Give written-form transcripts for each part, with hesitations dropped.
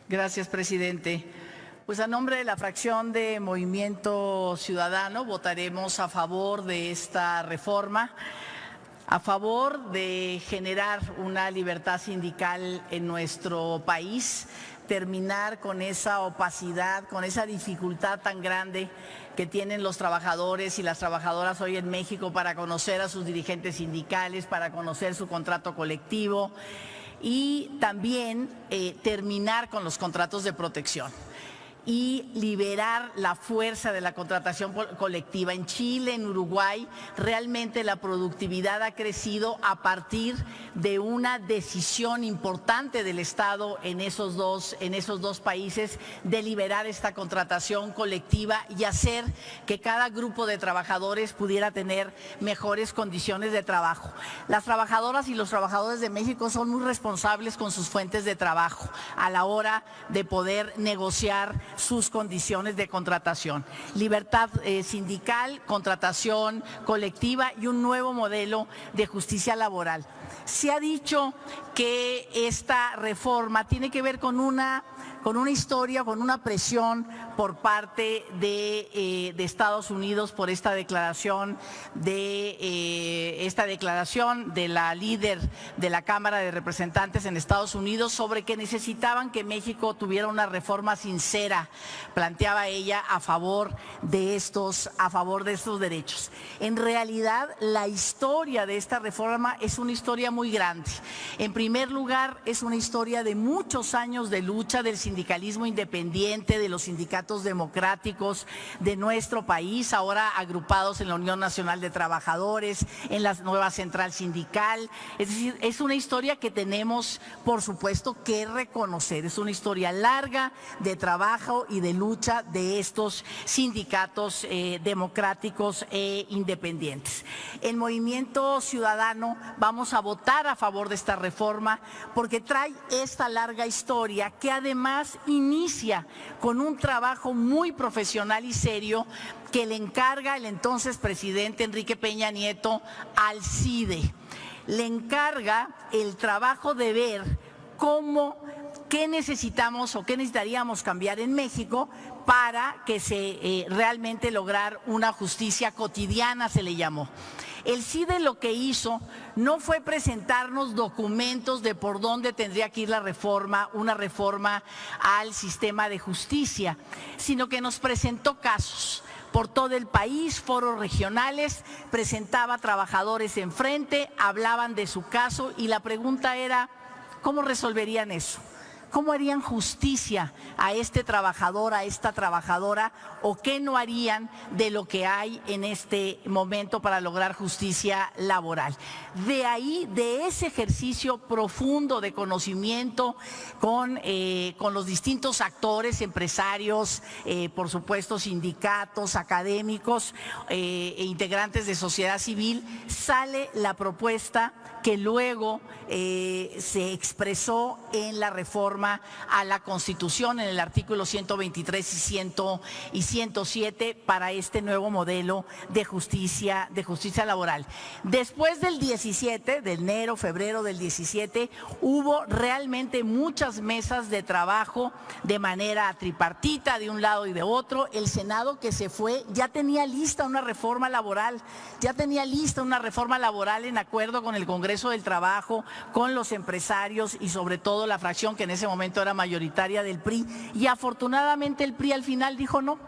Gracias, presidente. Pues a nombre de la fracción de Movimiento Ciudadano votaremos a favor de esta reforma, a favor de generar una libertad sindical en nuestro país, terminar con esa opacidad, con esa dificultad tan grande que tienen los trabajadores y las trabajadoras hoy en México para conocer a sus dirigentes sindicales, para conocer su contrato colectivo y también terminar con los contratos de protección y liberar la fuerza de la contratación colectiva. En Chile, en Uruguay, realmente la productividad ha crecido a partir de una decisión importante del Estado en esos dos países de liberar esta contratación colectiva y hacer que cada grupo de trabajadores pudiera tener mejores condiciones de trabajo. Las trabajadoras y los trabajadores de México son muy responsables con sus fuentes de trabajo a la hora de poder negociar sus condiciones de contratación. Libertad sindical, contratación colectiva y un nuevo modelo de justicia laboral. Se ha dicho que esta reforma tiene que ver con una historia, con una presión por parte de Estados Unidos por esta declaración de la líder de la Cámara de Representantes en Estados Unidos sobre que necesitaban que México tuviera una reforma sincera, planteaba ella, a favor de estos derechos. En realidad, la historia de esta reforma es una historia muy grande. En primer lugar, es una historia de muchos años de lucha del sindicalismo independiente, de los sindicatos democráticos de nuestro país, ahora agrupados en la Unión Nacional de Trabajadores, en la nueva central sindical. Es decir, es una historia que tenemos, por supuesto, que reconocer. Es una historia larga de trabajo y de lucha de estos sindicatos democráticos e independientes. En Movimiento Ciudadano vamos a votar a favor de esta reforma porque trae esta larga historia que además inicia con un trabajo muy profesional y serio que le encarga el entonces presidente Enrique Peña Nieto al CIDE. Le encarga el trabajo de ver qué necesitamos o qué necesitaríamos cambiar en México para que se realmente lograr una justicia cotidiana, se le llamó. El CIDE lo que hizo no fue presentarnos documentos de por dónde tendría que ir la reforma, una reforma al sistema de justicia, sino que nos presentó casos por todo el país, foros regionales, presentaba trabajadores enfrente, hablaban de su caso y la pregunta era, ¿cómo resolverían eso? ¿Cómo harían justicia a este trabajador, a esta trabajadora, o qué no harían de lo que hay en este momento para lograr justicia laboral? De ahí, de ese ejercicio profundo de conocimiento con los distintos actores, empresarios, por supuesto sindicatos, académicos e integrantes de sociedad civil, sale la propuesta que luego se expresó en la reforma a la Constitución en el artículo 123 y 107 para este nuevo modelo de justicia laboral. Después del 17, de enero, febrero del 17, hubo realmente muchas mesas de trabajo de manera tripartita de un lado y de otro. El Senado que se fue ya tenía lista una reforma laboral, en acuerdo con el Congreso del Trabajo, con los empresarios y sobre todo la fracción que en ese momento era mayoritaria del PRI, y afortunadamente el PRI al final dijo no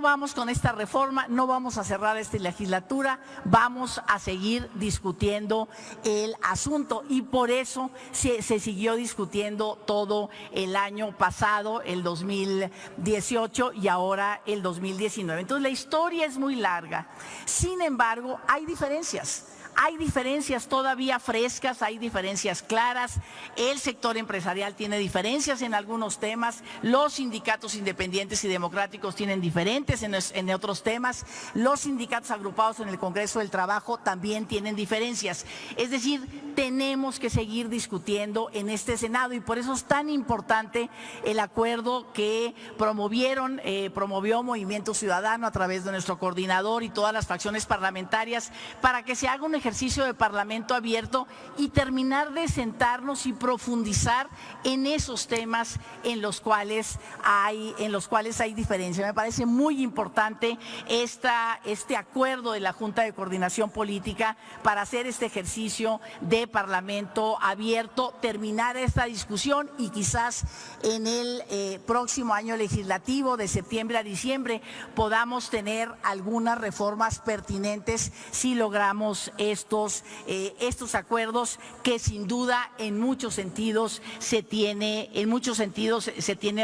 vamos con esta reforma, no vamos a cerrar esta legislatura, vamos a seguir discutiendo el asunto y por eso se siguió discutiendo todo el año pasado, el 2018 y ahora el 2019. Entonces la historia es muy larga, sin embargo hay diferencias. Hay diferencias todavía frescas, hay diferencias claras, el sector empresarial tiene diferencias en algunos temas, los sindicatos independientes y democráticos tienen diferentes en otros temas, los sindicatos agrupados en el Congreso del Trabajo también tienen diferencias. Es decir, tenemos que seguir discutiendo en este Senado y por eso es tan importante el acuerdo que promovió Movimiento Ciudadano a través de nuestro coordinador y todas las fracciones parlamentarias para que se haga un ejercicio de parlamento abierto y terminar de sentarnos y profundizar en esos temas en los cuales hay diferencia. Me parece muy importante este acuerdo de la Junta de Coordinación Política para hacer este ejercicio de parlamento abierto, terminar esta discusión y quizás en el próximo año legislativo, de septiembre a diciembre, podamos tener algunas reformas pertinentes si logramos estos acuerdos que sin duda en muchos sentidos se tiene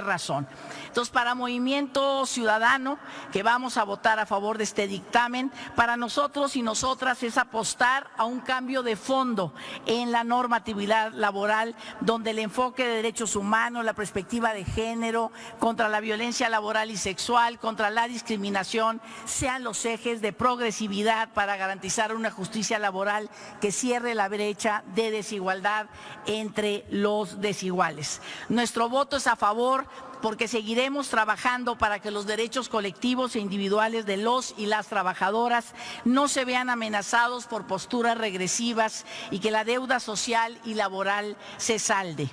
razón. Entonces, para Movimiento Ciudadano, que vamos a votar a favor de este dictamen, para nosotros y nosotras es apostar a un cambio de fondo en la normatividad laboral, donde el enfoque de derechos humanos, la perspectiva de género, contra la violencia laboral y sexual, contra la discriminación, sean los ejes de progresividad para garantizar una justicia laboral que cierre la brecha de desigualdad entre los desiguales. Nuestro voto es a favor porque seguiremos trabajando para que los derechos colectivos e individuales de los y las trabajadoras no se vean amenazados por posturas regresivas y que la deuda social y laboral se salde.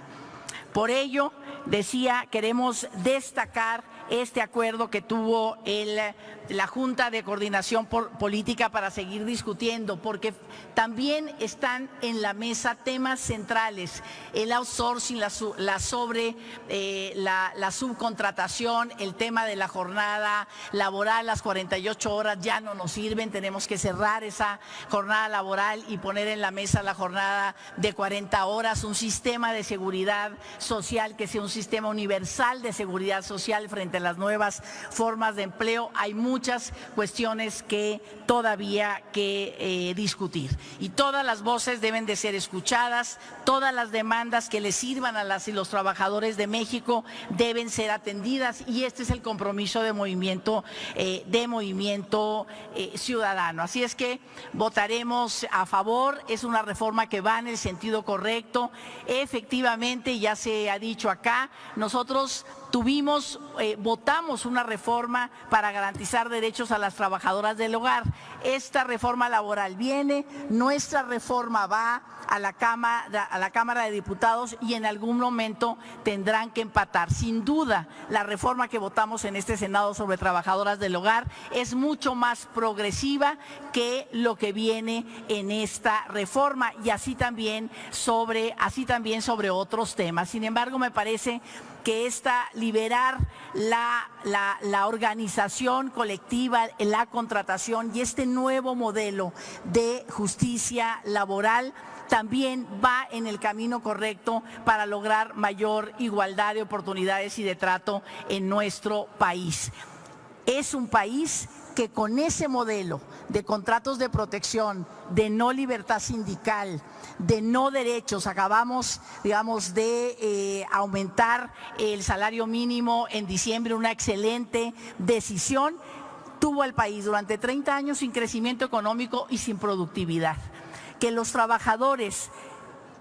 Por ello, queremos destacar este acuerdo que tuvo la Junta de Coordinación Política para seguir discutiendo, porque también están en la mesa temas centrales: el outsourcing, la subcontratación, el tema de la jornada laboral, las 48 horas ya no nos sirven, tenemos que cerrar esa jornada laboral y poner en la mesa la jornada de 40 horas, un sistema de seguridad social que sea un sistema universal de seguridad social frente a las nuevas formas de empleo. Hay muchas cuestiones que todavía que discutir y todas las voces deben de ser escuchadas, todas las demandas que les sirvan a las y los trabajadores de México deben ser atendidas y este es el compromiso de Movimiento Ciudadano. Así es que votaremos a favor, es una reforma que va en el sentido correcto. Efectivamente, ya se ha dicho acá, nosotros votamos una reforma para garantizar derechos a las trabajadoras del hogar. Esta reforma laboral viene, nuestra reforma va a la Cámara de Diputados y en algún momento tendrán que empatar. Sin duda, la reforma que votamos en este Senado sobre trabajadoras del hogar es mucho más progresiva que lo que viene en esta reforma y así también sobre otros temas. Sin embargo, me parece que liberar la organización colectiva, la contratación y este nuevo modelo de justicia laboral también va en el camino correcto para lograr mayor igualdad de oportunidades y de trato en nuestro país. Es un país que con ese modelo de contratos de protección, de no libertad sindical, de no derechos, acabamos, de aumentar el salario mínimo en diciembre, una excelente decisión, tuvo al país durante 30 años sin crecimiento económico y sin productividad. Que los trabajadores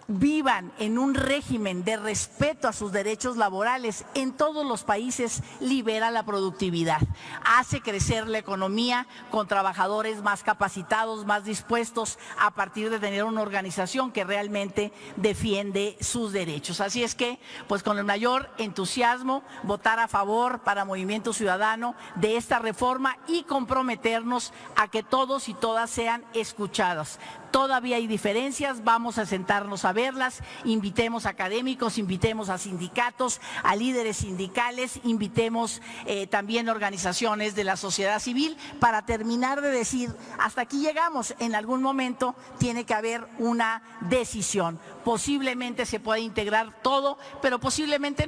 vivan en un régimen de respeto a sus derechos laborales en todos los países libera la productividad, hace crecer la economía con trabajadores más capacitados, más dispuestos a partir de tener una organización que realmente defiende sus derechos. Así es que, pues con el mayor entusiasmo, votar a favor para Movimiento Ciudadano de esta reforma y comprometernos a que todos y todas sean escuchados. Todavía hay diferencias, vamos a sentarnos a verlas, invitemos a académicos, invitemos a sindicatos, a líderes sindicales, invitemos también organizaciones de la sociedad civil para terminar de decir, hasta aquí llegamos, en algún momento tiene que haber una decisión. Posiblemente se pueda integrar todo, pero posiblemente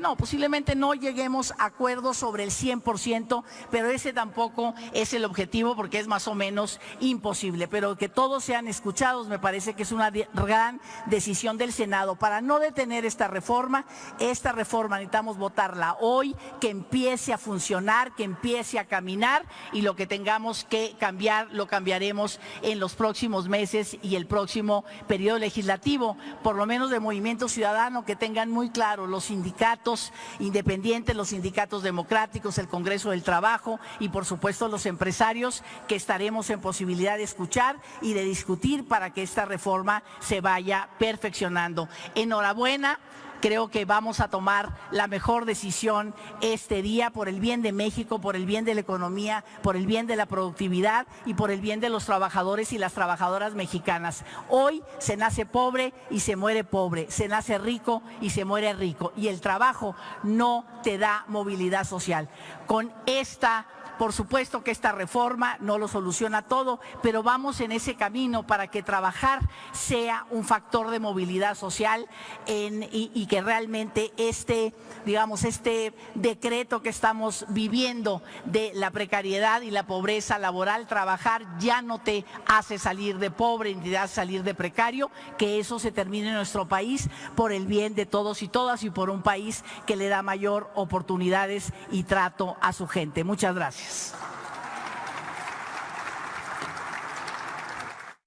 no lleguemos a acuerdos sobre el 100%, pero ese tampoco es el objetivo porque es más o menos imposible, pero que todos sean escuchados me parece que es una gran decisión del Senado para no detener esta reforma necesitamos votarla hoy, que empiece a funcionar, que empiece a caminar y lo que tengamos que cambiar lo cambiaremos en los próximos meses y el próximo periodo legislativo. Por lo lo menos de Movimiento Ciudadano, que tengan muy claro los sindicatos independientes, los sindicatos democráticos, el Congreso del Trabajo y por supuesto los empresarios, que estaremos en posibilidad de escuchar y de discutir para que esta reforma se vaya perfeccionando. Enhorabuena. Creo que vamos a tomar la mejor decisión este día por el bien de México, por el bien de la economía, por el bien de la productividad y por el bien de los trabajadores y las trabajadoras mexicanas. Hoy se nace pobre y se muere pobre, se nace rico y se muere rico. Y el trabajo no te da movilidad social. Por supuesto que esta reforma no lo soluciona todo, pero vamos en ese camino para que trabajar sea un factor de movilidad social y que realmente este decreto que estamos viviendo de la precariedad y la pobreza laboral, trabajar ya no te hace salir de pobre ni te hace salir de precario, que eso se termine en nuestro país por el bien de todos y todas y por un país que le da mayor oportunidades y trato a su gente. Muchas gracias.